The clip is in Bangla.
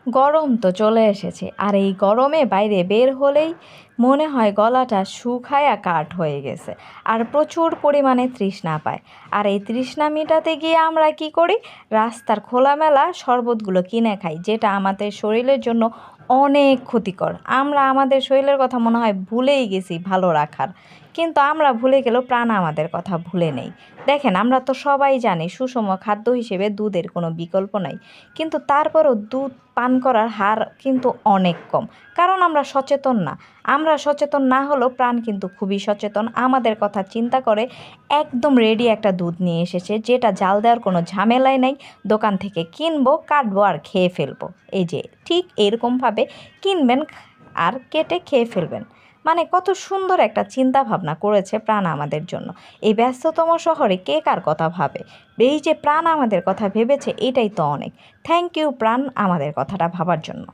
গরম তো চলে এসেছে, আর এই গরমে বাইরে বের হলেই মনে হয় গলাটা শুকায়া কাঠ হয়ে গেছে, আর প্রচুর পরিমাণে তৃষ্ণা পায়। আর এই তৃষ্ণা মেটাতে গিয়ে আমরা কি করি? রাস্তার খোলামেলা শরবতগুলো কিনে খাই, যেটা আমাদের শরীরের জন্য অনেক ক্ষতিকর। আমরা আমাদের শরীরের কথা মনে হয় ভুলেই গেছি ভালো রাখার, কিন্তু আমরা ভুলে গেলেও প্রাণ আমাদের কথা ভুলে নেই। দেখেন, আমরা তো সবাই জানি সুষম খাদ্য হিসেবে দুধের কোনো বিকল্প নাই, কিন্তু তারপরও দুধ পান করার হার কিন্তু অনেক কম, কারণ আমরা সচেতন না। আমরা সচেতন না হলেও প্রাণ কিন্তু খুবই সচেতন, আমাদের কথা চিন্তা করে একদম রেডি একটা দুধ নিয়ে এসেছে, যেটা জাল দেওয়ার কোনো ঝামেলাই নাই। দোকান থেকে কিনবো, কাটবো আর খেয়ে ফেলবো। এই যে ঠিক এরকমভাবে কিনবেন আর কেটে খেয়ে ফেলবেন। মানে কত সুন্দর একটা চিন্তা ভাবনা করেছে প্রাণ আমাদের জন্য। এই ব্যস্ততম শহরে কে কার কথা ভাবে? এই যে প্রাণ আমাদের কথা ভেবেছে, এটাই তো অনেক। থ্যাংক ইউ প্রাণ আমাদের কথাটা ভাবার জন্য।